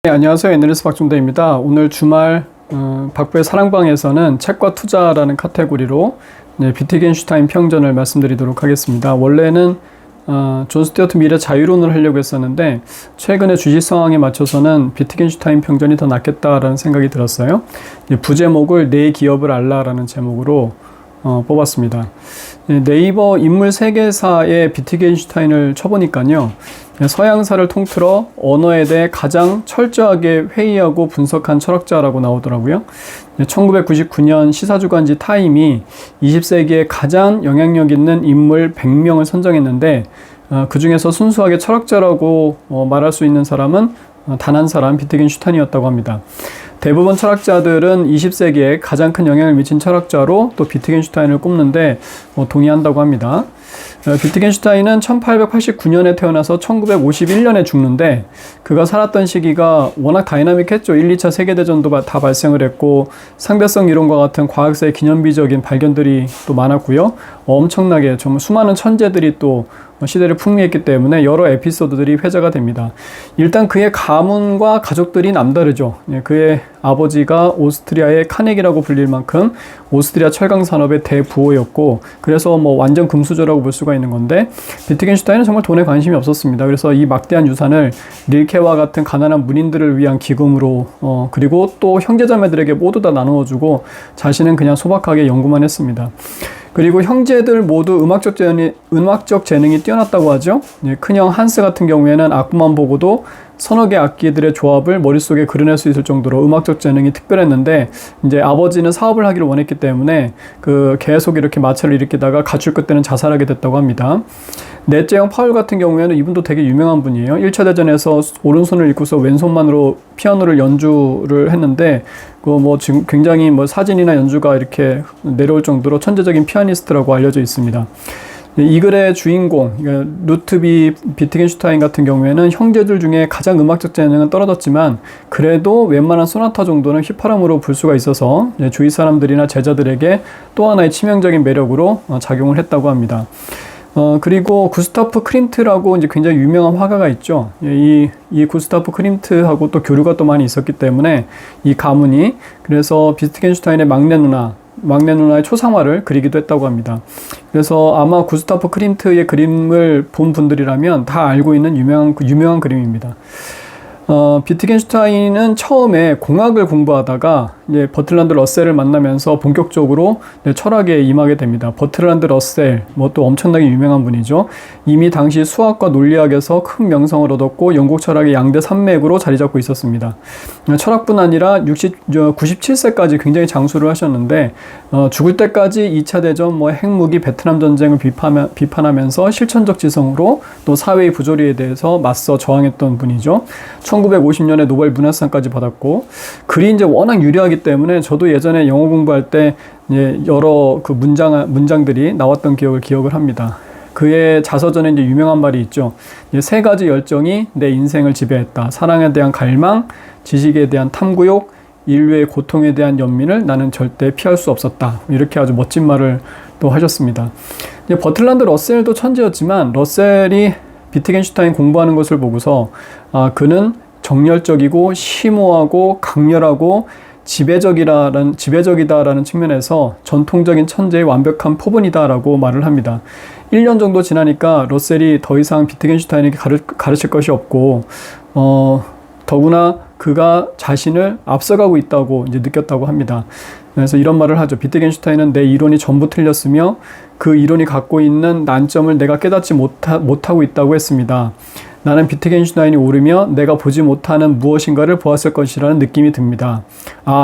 네, 안녕하세요. 애널리스트 박종대입니다. 오늘 주말 박부의 사랑방에서는 책과 투자라는 카테고리로 비트겐슈타인 평전을 말씀드리도록 하겠습니다. 원래는 존 스튜어트 밀의 자유론을 하려고 했었는데 최근에 주식 상황에 맞춰서는 비트겐슈타인 평전이 더 낫겠다라는 생각이 들었어요. 부제목을 내 기업을 알라라는 제목으로 뽑았습니다. 네이버 인물 세계사의 비트겐슈타인을 쳐보니까요. 서양사를 통틀어 언어에 대해 가장 철저하게 회의하고 분석한 철학자라고 나오더라고요. 1999년 시사주간지 타임이 20세기에 가장 영향력 있는 인물 100명을 선정했는데 그 중에서 순수하게 철학자라고 말할 수 있는 사람은 단 한 사람, 비트겐슈타인이었다고 합니다. 대부분 철학자들은 20세기에 가장 큰 영향을 미친 철학자로 또 비트겐슈타인을 꼽는데 동의한다고 합니다. 비트겐슈타인은 1889년에 태어나서 1951년에 죽는데 그가 살았던 시기가 워낙 다이나믹했죠. 1, 2차 세계대전도 다 발생을 했고 상대성 이론과 같은 과학사의 기념비적인 발견들이 또 많았고요. 엄청나게 정말 수많은 천재들이 또 시대를 풍미했기 때문에 여러 에피소드들이 회자가 됩니다. 일단 그의 가문과 가족들이 남다르죠. 그의 아버지가 오스트리아의 카네기라고 불릴 만큼 오스트리아 철강 산업의 대부호였고 그래서 완전 금수저라고 볼 수가 있는 건데 비트겐슈타인은 정말 돈에 관심이 없었습니다. 그래서 이 막대한 유산을 릴케와 같은 가난한 문인들을 위한 기금으로 그리고 또 형제자매들에게 모두 다 나누어주고 자신은 그냥 소박하게 연구만 했습니다. 그리고 형제들 모두 음악적 재능이 뛰어났다고 하죠. 큰형 한스 같은 경우에는 악보만 보고도 서너 개 악기들의 조합을 머릿속에 그려낼 수 있을 정도로 음악적 재능이 특별했는데 이제 아버지는 사업을 하기를 원했기 때문에 계속 이렇게 마찰을 일으키다가 가출 끝에는 자살하게 됐다고 합니다. 넷째 형 파울 같은 경우에는 이분도 되게 유명한 분이에요. 1차 대전에서 오른손을 잃고서 왼손만으로 피아노를 연주를 했는데 지금 굉장히 사진이나 연주가 이렇게 내려올 정도로 천재적인 피아니스트라고 알려져 있습니다. 이 글의 주인공 루트비 비트겐슈타인 같은 경우에는 형제들 중에 가장 음악적 재능은 떨어졌지만 그래도 웬만한 소나타 정도는 휘파람으로 불 수가 있어서 주위 사람들이나 제자들에게 또 하나의 치명적인 매력으로 작용을 했다고 합니다. 그리고 구스타프 크림트라고 이제 굉장히 유명한 화가가 있죠. 이 구스타프 크림트하고 또 교류가 또 많이 있었기 때문에 이 가문이 그래서 비트겐슈타인의 막내 누나의 초상화를 그리기도 했다고 합니다. 그래서 아마 구스타프 크림트의 그림을 본 분들이라면 다 알고 있는 유명한 그림입니다. 비트겐슈타인은 처음에 공학을 공부하다가 이제 버틀란드 러셀을 만나면서 본격적으로 철학에 임하게 됩니다. 버틀란드 러셀, 또 엄청나게 유명한 분이죠. 이미 당시 수학과 논리학에서 큰 명성을 얻었고 영국 철학의 양대 산맥으로 자리 잡고 있었습니다. 철학뿐 아니라 97세까지 굉장히 장수를 하셨는데 죽을 때까지 2차 대전, 핵무기, 베트남 전쟁을 비판하면서 실천적 지성으로 또 사회의 부조리에 대해서 맞서 저항했던 분이죠. 1950년에 노벨 문학상까지 받았고 글이 이제 워낙 유려하기 때문에 저도 예전에 영어 공부할 때 여러 문장들이 나왔던 기억을 합니다. 그의 자서전에 이제 유명한 말이 있죠. 세 가지 열정이 내 인생을 지배했다. 사랑에 대한 갈망, 지식에 대한 탐구욕, 인류의 고통에 대한 연민을 나는 절대 피할 수 없었다. 이렇게 아주 멋진 말을 또 하셨습니다. 버틀란드 러셀도 천재였지만 러셀이 비트겐슈타인 공부하는 것을 보고서 그는 정열적이고 심오하고 강렬하고 지배적이다라는 측면에서 전통적인 천재의 완벽한 포분이다라고 말을 합니다. 1년 정도 지나니까 러셀이 더 이상 비트겐슈타인에게 가르칠 것이 없고 더구나 그가 자신을 앞서가고 있다고 이제 느꼈다고 합니다. 그래서 이런 말을 하죠. 비트겐슈타인은 내 이론이 전부 틀렸으며 그 이론이 갖고 있는 난점을 내가 깨닫지 못하고 있다고 했습니다. 나는 비트겐슈타인이 오르며 내가 보지 못하는 무엇인가를 보았을 것이라는 느낌이 듭니다.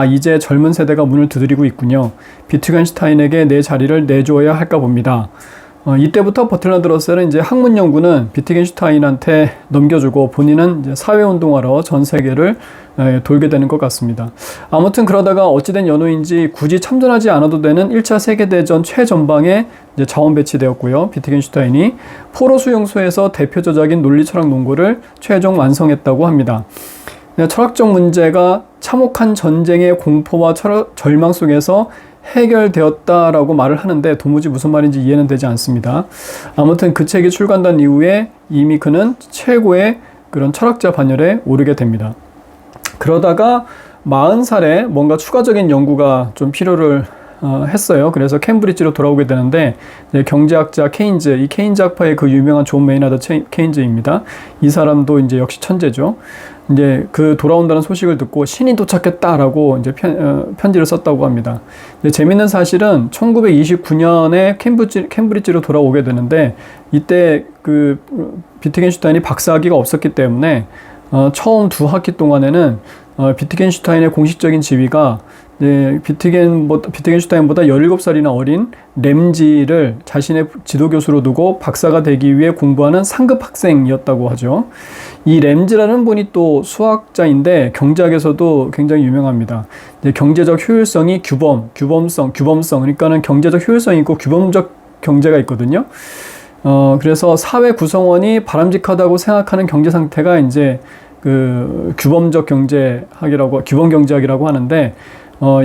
이제 젊은 세대가 문을 두드리고 있군요. 비트겐슈타인에게 내 자리를 내주어야 할까 봅니다. 이때부터 버틀란드 러셀은 이제 학문 연구는 비트겐슈타인한테 넘겨주고 본인은 이제 사회운동하러 전 세계를 돌게 되는 것 같습니다. 아무튼 그러다가 어찌된 연호인지 굳이 참전하지 않아도 되는 1차 세계대전 최전방에 이제 자원 배치되었고요. 비트겐슈타인이 포로 수용소에서 대표적인 논리 철학 논거를 최종 완성했다고 합니다. 철학적 문제가 참혹한 전쟁의 공포와 절망 속에서 해결되었다라고 말을 하는데 도무지 무슨 말인지 이해는 되지 않습니다. 아무튼 그 책이 출간된 이후에 이미 그는 최고의 그런 철학자 반열에 오르게 됩니다. 그러다가 40살에 뭔가 추가적인 연구가 좀 필요를 했어요. 그래서 캠브리지로 돌아오게 되는데, 이제 경제학자 케인즈, 이 케인즈 학파의 그 유명한 존 메이나드 케인즈입니다. 이 사람도 이제 역시 천재죠. 이제 그 돌아온다는 소식을 듣고 신이 도착했다라고 이제 편지를 썼다고 합니다. 근데 재밌는 사실은 1929년에 캠브리지로 돌아오게 되는데, 이때 그 비트겐슈타인이 박사학위가 없었기 때문에 처음 2학기 동안에는 비트겐슈타인의 공식적인 지위가 비트겐슈타인보다 17살이나 어린 램지를 자신의 지도교수로 두고 박사가 되기 위해 공부하는 상급 학생이었다고 하죠. 이 램지라는 분이 또 수학자인데 경제학에서도 굉장히 유명합니다. 경제적 효율성이 규범성, 그러니까는 경제적 효율성이 있고 규범적 경제가 있거든요. 그래서 사회 구성원이 바람직하다고 생각하는 경제 상태가 이제 그 규범적 경제학이라고, 규범 경제학이라고 하는데,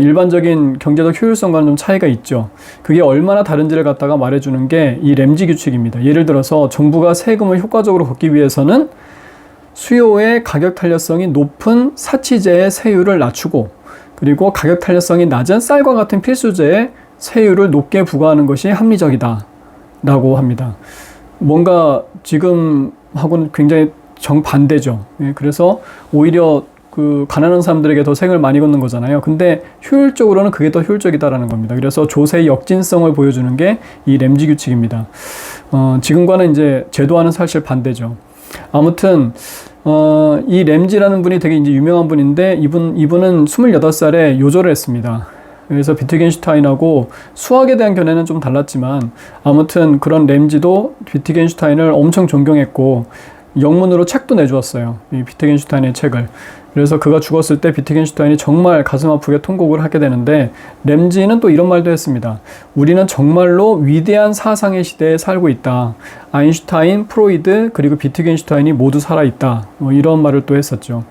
일반적인 경제적 효율성과는 좀 차이가 있죠. 그게 얼마나 다른지를 갖다가 말해주는 게 이 램지 규칙입니다. 예를 들어서 정부가 세금을 효과적으로 걷기 위해서는 수요의 가격 탄력성이 높은 사치제의 세율을 낮추고, 그리고 가격 탄력성이 낮은 쌀과 같은 필수제의 세율을 높게 부과하는 것이 합리적이다 라고 합니다. 뭔가 지금하고는 굉장히 정반대죠. 그래서 오히려 그 가난한 사람들에게 더 세금을 많이 걷는 거잖아요. 근데 효율적으로는 그게 더 효율적이다라는 겁니다. 그래서 조세의 역진성을 보여주는 게 이 램지 규칙입니다. 지금과는 이제 제도와는 사실 반대죠. 아무튼 이 램지라는 분이 되게 이제 유명한 분인데, 이분은 28살에 요절을 했습니다. 그래서 비트겐슈타인하고 수학에 대한 견해는 좀 달랐지만, 아무튼 그런 램지도 비트겐슈타인을 엄청 존경했고 영문으로 책도 내주었어요. 이 비트겐슈타인의 책을. 그래서 그가 죽었을 때 비트겐슈타인이 정말 가슴 아프게 통곡을 하게 되는데, 램지는 또 이런 말도 했습니다. 우리는 정말로 위대한 사상의 시대에 살고 있다. 아인슈타인, 프로이드, 그리고 비트겐슈타인이 모두 살아있다. 뭐 이런 말을 또 했었죠.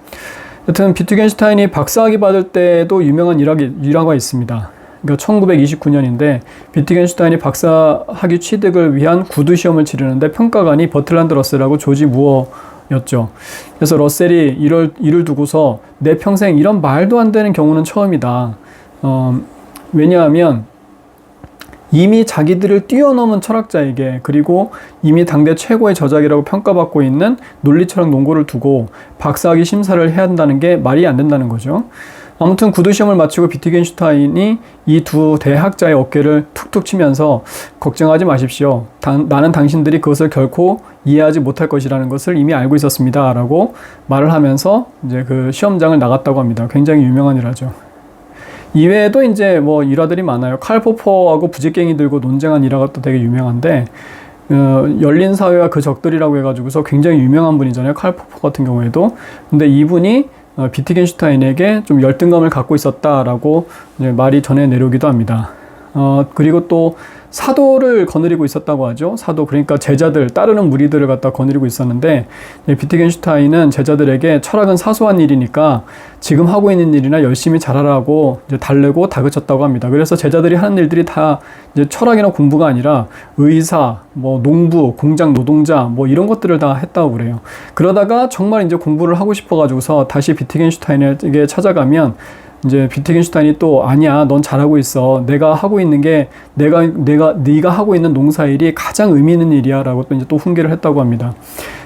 여튼 비트겐슈타인이 박사학위 받을 때도 유명한 일화가 있습니다. 그러니까 1929년인데 비트겐슈타인이 박사학위 취득을 위한 구두 시험을 치르는데 평가관이 버틀란드 러셀하고 조지 무어였죠. 그래서 러셀이 이를 두고서 내 평생 이런 말도 안 되는 경우는 처음이다. 왜냐하면 이미 자기들을 뛰어넘은 철학자에게, 그리고 이미 당대 최고의 저작이라고 평가받고 있는 논리철학 논고를 두고 박사학위 심사를 해야 한다는 게 말이 안 된다는 거죠. 아무튼 구두시험을 마치고 비트겐슈타인이 이 두 대학자의 어깨를 툭툭 치면서 걱정하지 마십시오. 나는 당신들이 그것을 결코 이해하지 못할 것이라는 것을 이미 알고 있었습니다. 라고 말을 하면서 이제 그 시험장을 나갔다고 합니다. 굉장히 유명한 일화죠. 이외에도 이제 뭐 일화들이 많아요. 칼 포퍼하고 부직갱이 들고 논쟁한 일화가 또 되게 유명한데, 열린 사회와 그 적들이라고 해가지고서 굉장히 유명한 분이잖아요. 칼 포퍼 같은 경우에도. 근데 이분이 비트겐슈타인에게 좀 열등감을 갖고 있었다라고 이제 말이 전해 내려오기도 합니다. 그리고 또 사도를 거느리고 있었다고 하죠. 사도, 그러니까 제자들, 따르는 무리들을 갖다 거느리고 있었는데, 비트겐슈타인은 제자들에게 철학은 사소한 일이니까 지금 하고 있는 일이나 열심히 잘하라고 이제 달래고 다그쳤다고 합니다. 그래서 제자들이 하는 일들이 다 이제 철학이나 공부가 아니라 의사, 뭐 농부, 공장 노동자, 뭐 이런 것들을 다 했다고 그래요. 그러다가 정말 이제 공부를 하고 싶어가지고서 다시 비트겐슈타인에게 찾아가면, 이제 비트겐슈타인이 또 아니야, 넌 잘하고 있어. 내가 하고 있는 게 네가 하고 있는 농사일이 가장 의미 있는 일이야라고 또 이제 또 훈계를 했다고 합니다.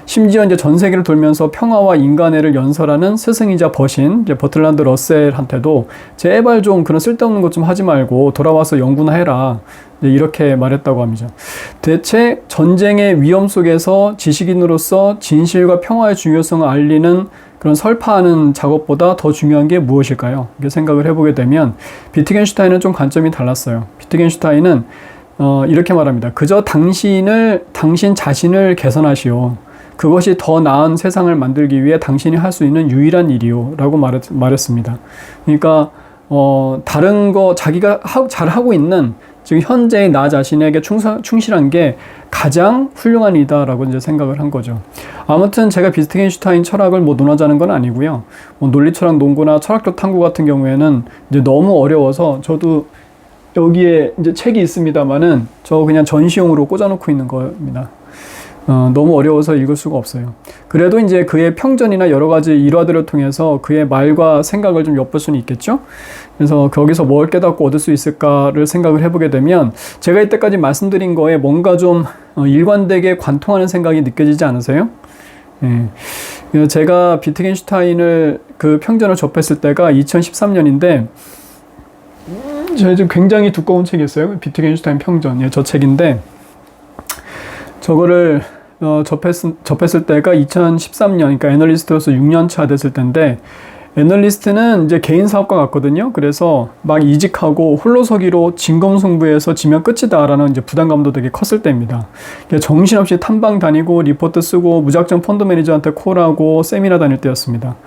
심지어 이제 전 세계를 돌면서 평화와 인간애를 연설하는 스승이자 버신 이제 버틀란드 러셀한테도 제발 좀 그런 쓸데없는 것 좀 하지 말고 돌아와서 연구나 해라. 이렇게 말했다고 합니다. 대체 전쟁의 위험 속에서 지식인으로서 진실과 평화의 중요성을 알리는 그런 설파하는 작업보다 더 중요한 게 무엇일까요? 이렇게 생각을 해보게 되면 비트겐슈타인은 좀 관점이 달랐어요. 비트겐슈타인은 이렇게 말합니다. 그저 당신 자신을 개선하시오. 그것이 더 나은 세상을 만들기 위해 당신이 할 수 있는 유일한 일이요 라고 말했습니다. 그러니까 다른 거 자기가 잘하고 있는, 지금 현재의 나 자신에게 충실한 게 가장 훌륭한 일이다라고 이제 생각을 한 거죠. 아무튼 제가 비트겐슈타인 철학을 뭐 논하자는 건 아니고요. 뭐 논리철학 논고나 철학적 탐구 같은 경우에는 이제 너무 어려워서 저도 여기에 이제 책이 있습니다만은 저 그냥 전시용으로 꽂아놓고 있는 겁니다. 너무 어려워서 읽을 수가 없어요. 그래도 이제 그의 평전이나 여러 가지 일화들을 통해서 그의 말과 생각을 좀 엿볼 수는 있겠죠? 그래서 거기서 뭘 깨닫고 얻을 수 있을까를 생각을 해보게 되면 제가 이때까지 말씀드린 거에 뭔가 좀 일관되게 관통하는 생각이 느껴지지 않으세요? 예. 제가 비트겐슈타인을 그 평전을 접했을 때가 2013년인데 제가 지금 굉장히 두꺼운 책이었어요. 비트겐슈타인 평전. 예, 저 책인데 저거를 접했을 때가 2013년, 그러니까 애널리스트로서 6년 차 됐을 때인데, 애널리스트는 이제 개인 사업가 같거든요. 그래서 막 이직하고 홀로서기로 진검승부해서 지면 끝이다라는 이제 부담감도 되게 컸을 때입니다. 정신없이 탐방 다니고 리포트 쓰고 무작정 펀드 매니저한테 콜하고 세미나 다닐 때였습니다.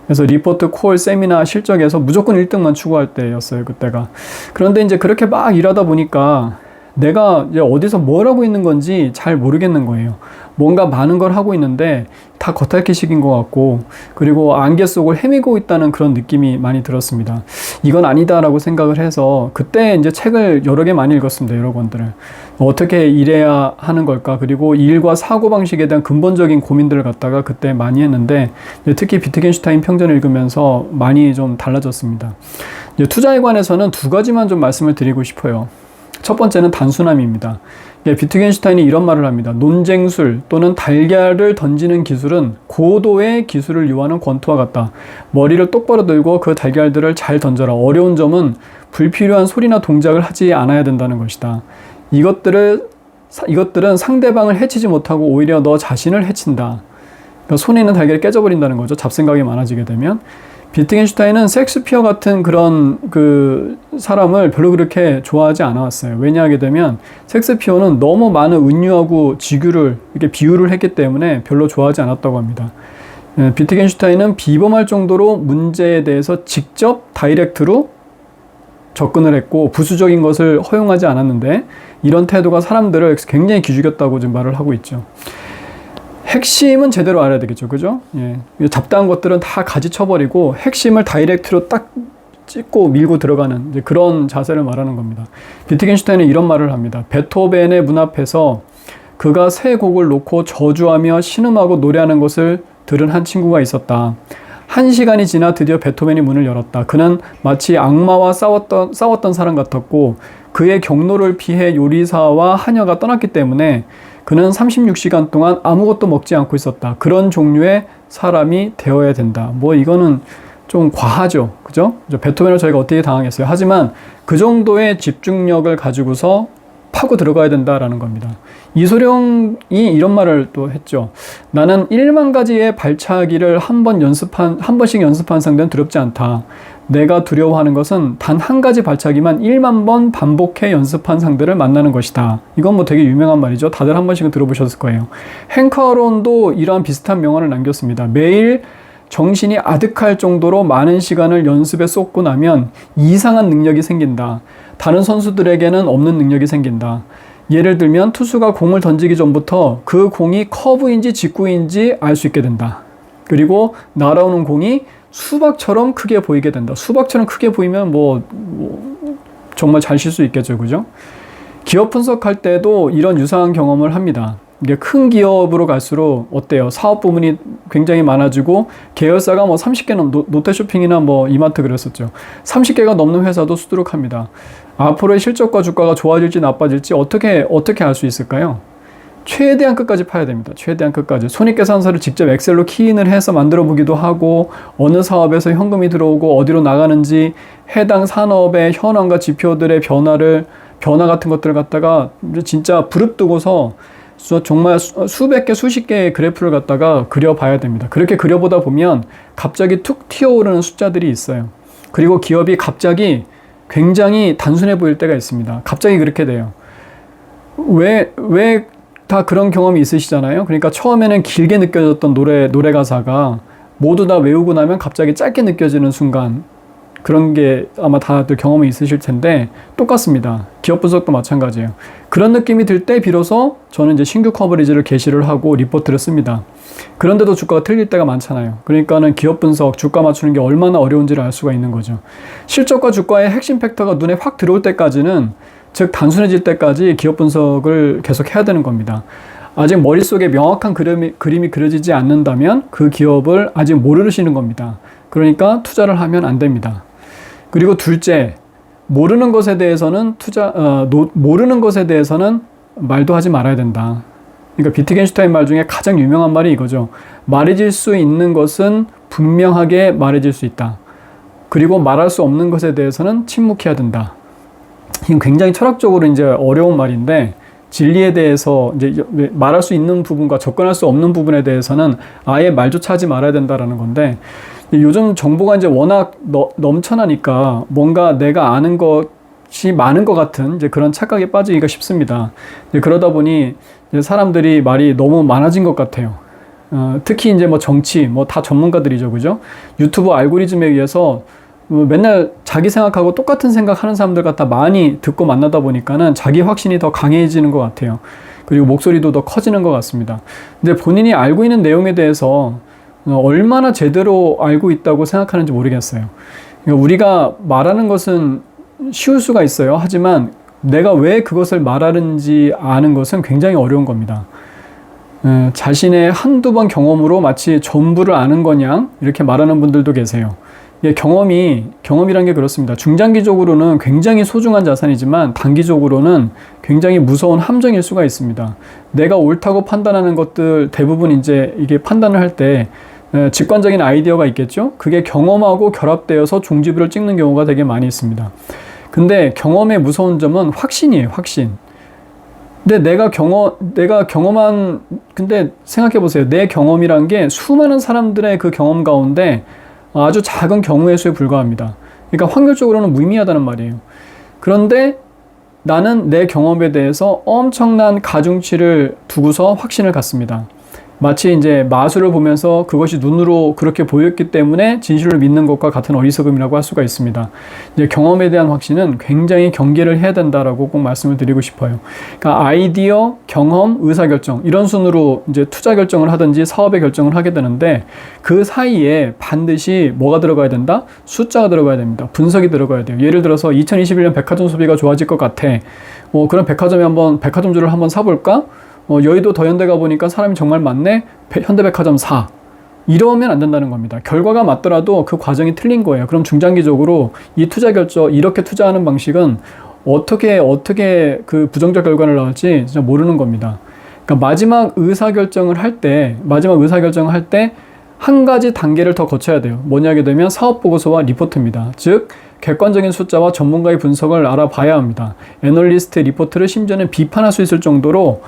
그래서 리포트, 콜, 세미나 실적에서 무조건 1등만 추구할 때였어요, 그때가. 그런데 이제 그렇게 막 일하다 보니까 내가 이제 어디서 뭘 하고 있는 건지 잘 모르겠는 거예요. 뭔가 많은 걸 하고 있는데 다 겉핥기식인 것 같고, 그리고 안개 속을 헤매고 있다는 그런 느낌이 많이 들었습니다. 이건 아니다라고 생각을 해서 그때 이제 책을 여러 개 많이 읽었습니다. 여러 권들을. 어떻게 일해야 하는 걸까? 그리고 일과 사고방식에 대한 근본적인 고민들을 갖다가 그때 많이 했는데, 특히 비트겐슈타인 평전을 읽으면서 많이 좀 달라졌습니다. 투자에 관해서는 두 가지만 좀 말씀을 드리고 싶어요. 첫 번째는 단순함입니다. 비트겐슈타인이 이런 말을 합니다. 논쟁술 또는 달걀을 던지는 기술은 고도의 기술을 요하는 권투와 같다. 머리를 똑바로 들고 그 달걀들을 잘 던져라. 어려운 점은 불필요한 소리나 동작을 하지 않아야 된다는 것이다. 이것들은 상대방을 해치지 못하고 오히려 너 자신을 해친다. 그러니까 손에 있는 달걀이 깨져버린다는 거죠. 잡생각이 많아지게 되면. 비트겐슈타인은 섹스피어 같은 그런 그 사람을 별로 그렇게 좋아하지 않았어요. 왜냐하게 되면 섹스피어는 너무 많은 은유하고 지규를 이렇게 비유를 했기 때문에 별로 좋아하지 않았다고 합니다. 비트겐슈타인은 비범할 정도로 문제에 대해서 직접 다이렉트로 접근을 했고 부수적인 것을 허용하지 않았는데, 이런 태도가 사람들을 굉장히 기죽였다고 지금 말을 하고 있죠. 핵심은 제대로 알아야 되겠죠. 그죠? 예. 잡다한 것들은 다 가지쳐버리고 핵심을 다이렉트로 딱 찍고 밀고 들어가는 이제 그런 자세를 말하는 겁니다. 비트겐슈타인은 이런 말을 합니다. 베토벤의 문 앞에서 그가 새 곡을 놓고 저주하며 신음하고 노래하는 것을 들은 한 친구가 있었다. 1시간이 지나 드디어 베토벤이 문을 열었다. 그는 마치 악마와 싸웠던 사람 같았고, 그의 경로를 피해 요리사와 하녀가 떠났기 때문에 그는 36시간 동안 아무것도 먹지 않고 있었다. 그런 종류의 사람이 되어야 된다. 뭐 이거는 좀 과하죠. 그죠? 베토벤을 저희가 어떻게 당하겠어요. 하지만 그 정도의 집중력을 가지고서 파고 들어가야 된다라는 겁니다. 이소룡이 이런 말을 또 했죠. 나는 1만 가지의 발차기를 한 번씩 연습한 상대는 두렵지 않다. 내가 두려워하는 것은 단 한 가지 발차기만 1만 번 반복해 연습한 상대를 만나는 것이다. 이건 뭐 되게 유명한 말이죠. 다들 한 번씩은 들어보셨을 거예요. 행커론도 이러한 비슷한 명언을 남겼습니다. 매일 정신이 아득할 정도로 많은 시간을 연습에 쏟고 나면 이상한 능력이 생긴다. 다른 선수들에게는 없는 능력이 생긴다. 예를 들면 투수가 공을 던지기 전부터 그 공이 커브인지 직구인지 알 수 있게 된다. 그리고 날아오는 공이 수박처럼 크게 보이게 된다. 수박처럼 크게 보이면 정말 잘 칠 수 있겠죠. 그죠? 기업 분석할 때도 이런 유사한 경험을 합니다. 이게 큰 기업으로 갈수록 어때요? 사업 부문이 굉장히 많아지고 계열사가 30개 롯데쇼핑이나 이마트 그랬었죠. 30개가 넘는 회사도 수두룩합니다. 앞으로의 실적과 주가가 좋아질지 나빠질지 어떻게 알 수 있을까요? 최대한 끝까지 파야 됩니다. 최대한 끝까지. 손익계산서를 직접 엑셀로 키인을 해서 만들어 보기도 하고, 어느 사업에서 현금이 들어오고 어디로 나가는지 해당 산업의 현황과 지표들의 변화 같은 것들을 갖다가 진짜 부릅뜨고서 정말 수백 개, 수십 개의 그래프를 갖다가 그려봐야 됩니다. 그렇게 그려보다 보면 갑자기 툭 튀어오르는 숫자들이 있어요. 그리고 기업이 갑자기 굉장히 단순해 보일 때가 있습니다. 갑자기 그렇게 돼요. 왜 다 그런 경험이 있으시잖아요. 그러니까 처음에는 길게 느껴졌던 노래 가사가 모두 다 외우고 나면 갑자기 짧게 느껴지는 순간, 그런 게 아마 다들 경험이 있으실 텐데 똑같습니다. 기업 분석도 마찬가지예요. 그런 느낌이 들 때 비로소 저는 이제 신규 커버리지를 게시를 하고 리포트를 씁니다. 그런데도 주가가 틀릴 때가 많잖아요. 그러니까는 기업 분석, 주가 맞추는 게 얼마나 어려운지를 알 수가 있는 거죠. 실적과 주가의 핵심 팩터가 눈에 확 들어올 때까지는, 즉 단순해질 때까지 기업 분석을 계속 해야 되는 겁니다. 아직 머릿속에 명확한 그림이 그려지지 않는다면 그 기업을 아직 모르시는 겁니다. 그러니까 투자를 하면 안 됩니다. 그리고 둘째, 모르는 것에 대해서는 모르는 것에 대해서는 말도 하지 말아야 된다. 그러니까 비트겐슈타인 말 중에 가장 유명한 말이 이거죠. 말해질 수 있는 것은 분명하게 말해질 수 있다. 그리고 말할 수 없는 것에 대해서는 침묵해야 된다. 이건 굉장히 철학적으로 이제 어려운 말인데, 진리에 대해서 이제 말할 수 있는 부분과 접근할 수 없는 부분에 대해서는 아예 말조차 하지 말아야 된다라는 건데, 요즘 정보가 이제 워낙 넘쳐나니까 뭔가 내가 아는 것이 많은 것 같은 이제 그런 착각에 빠지기가 쉽습니다. 그러다 보니 이제 사람들이 말이 너무 많아진 것 같아요. 특히 이제 뭐 정치, 뭐 다 전문가들이죠, 그죠? 유튜브 알고리즘에 의해서 맨날 자기 생각하고 똑같은 생각하는 사람들 갖다 많이 듣고 만나다 보니까는 자기 확신이 더 강해지는 것 같아요. 그리고 목소리도 더 커지는 것 같습니다. 근데 본인이 알고 있는 내용에 대해서 얼마나 제대로 알고 있다고 생각하는지 모르겠어요. 그러니까 우리가 말하는 것은 쉬울 수가 있어요. 하지만 내가 왜 그것을 말하는지 아는 것은 굉장히 어려운 겁니다. 자신의 한두 번 경험으로 마치 전부를 아는 거냐 이렇게 말하는 분들도 계세요. 경험이란 게 그렇습니다. 중장기적으로는 굉장히 소중한 자산이지만 단기적으로는 굉장히 무서운 함정일 수가 있습니다. 내가 옳다고 판단하는 것들 대부분 이제 이게 판단을 할 때 직관적인 아이디어가 있겠죠? 그게 경험하고 결합되어서 종지부를 찍는 경우가 되게 많이 있습니다. 근데 경험의 무서운 점은 확신이에요, 확신. 근데 근데 생각해 보세요. 내 경험이란 게 수많은 사람들의 그 경험 가운데 아주 작은 경우의 수에 불과합니다. 그러니까 확률적으로는 무의미하다는 말이에요. 그런데 나는 내 경험에 대해서 엄청난 가중치를 두고서 확신을 갖습니다. 마치 이제 마술을 보면서 그것이 눈으로 그렇게 보였기 때문에 진실을 믿는 것과 같은 어리석음이라고 할 수가 있습니다. 이제 경험에 대한 확신은 굉장히 경계를 해야 된다라고 꼭 말씀을 드리고 싶어요. 그러니까 아이디어, 경험, 의사결정 이런 순으로 이제 투자 결정을 하든지 사업의 결정을 하게 되는데 그 사이에 반드시 뭐가 들어가야 된다? 숫자가 들어가야 됩니다. 분석이 들어가야 돼요. 예를 들어서 2021년 백화점 소비가 좋아질 것 같아. 그럼 백화점주를 한번 사볼까? 여의도 더현대 가보니까 사람이 정말 많네? 현대백화점 사. 이러면 안 된다는 겁니다. 결과가 맞더라도 그 과정이 틀린 거예요. 그럼 중장기적으로 이 이렇게 투자하는 방식은 어떻게 그 부정적 결과를 나올지 진짜 모르는 겁니다. 그러니까 마지막 의사결정을 할 때 한 가지 단계를 더 거쳐야 돼요. 뭐냐게 되면 사업보고서와 리포트입니다. 즉, 객관적인 숫자와 전문가의 분석을 알아봐야 합니다. 애널리스트 리포트를 심지어는 비판할 수 있을 정도로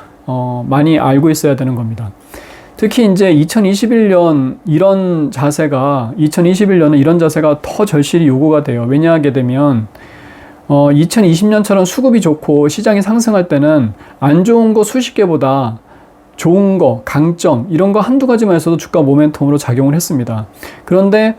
많이 알고 있어야 되는 겁니다. 특히 이제 2021년은 이런 자세가 더 절실히 요구가 돼요. 왜냐하게 되면 2020년처럼 수급이 좋고 시장이 상승할 때는 안 좋은 거 수십 개보다 좋은 거, 강점 이런 거 한두 가지만 있어도 주가 모멘텀으로 작용을 했습니다. 그런데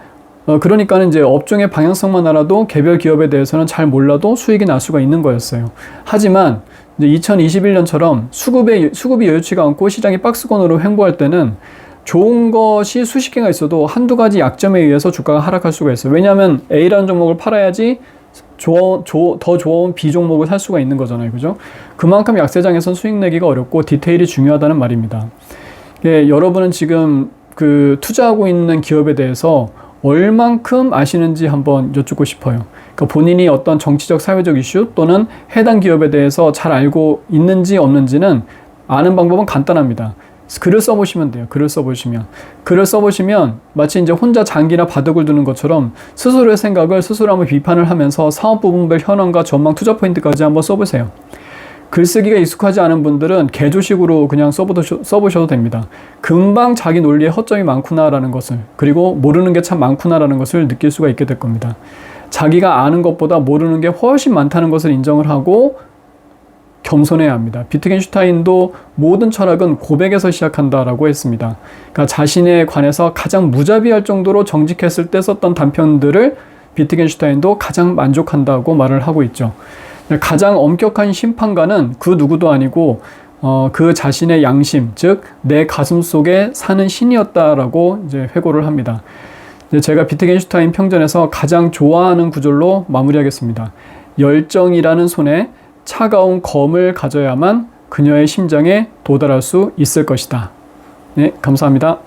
그러니까는 이제 업종의 방향성만 알아도 개별 기업에 대해서는 잘 몰라도 수익이 날 수가 있는 거였어요. 하지만 이제 2021년처럼 수급이 여유치가 않고 시장이 박스권으로 횡보할 때는 좋은 것이 수십 개가 있어도 한두 가지 약점에 의해서 주가가 하락할 수가 있어요. 왜냐하면 A라는 종목을 팔아야지 더 좋은 B 종목을 살 수가 있는 거잖아요. 그죠? 그만큼 약세장에선 수익 내기가 어렵고 디테일이 중요하다는 말입니다. 여러분은 지금 그 투자하고 있는 기업에 대해서 얼만큼 아시는지 한번 여쭙고 싶어요. 그러니까 본인이 어떤 정치적, 사회적 이슈 또는 해당 기업에 대해서 잘 알고 있는지 없는지는 아는 방법은 간단합니다. 글을 써보시면 돼요. 글을 써보시면 마치 이제 혼자 장기나 바둑을 두는 것처럼 스스로의 생각을 스스로 한번 비판을 하면서 사업 부분별 현황과 전망, 투자 포인트까지 한번 써보세요. 글쓰기가 익숙하지 않은 분들은 개조식으로 그냥 써보셔도 됩니다. 금방 자기 논리에 허점이 많구나라는 것을, 그리고 모르는 게 참 많구나라는 것을 느낄 수가 있게 될 겁니다. 자기가 아는 것보다 모르는 게 훨씬 많다는 것을 인정을 하고 겸손해야 합니다. 비트겐슈타인도 모든 철학은 고백에서 시작한다라고 했습니다. 그러니까 자신에 관해서 가장 무자비할 정도로 정직했을 때 썼던 단편들을 비트겐슈타인도 가장 만족한다고 말을 하고 있죠. 가장 엄격한 심판관은 그 누구도 아니고 그 자신의 양심, 즉 내 가슴 속에 사는 신이었다라고 이제 회고를 합니다. 제가 비트겐슈타인 평전에서 가장 좋아하는 구절로 마무리하겠습니다. 열정이라는 손에 차가운 검을 가져야만 그녀의 심장에 도달할 수 있을 것이다. 네, 감사합니다.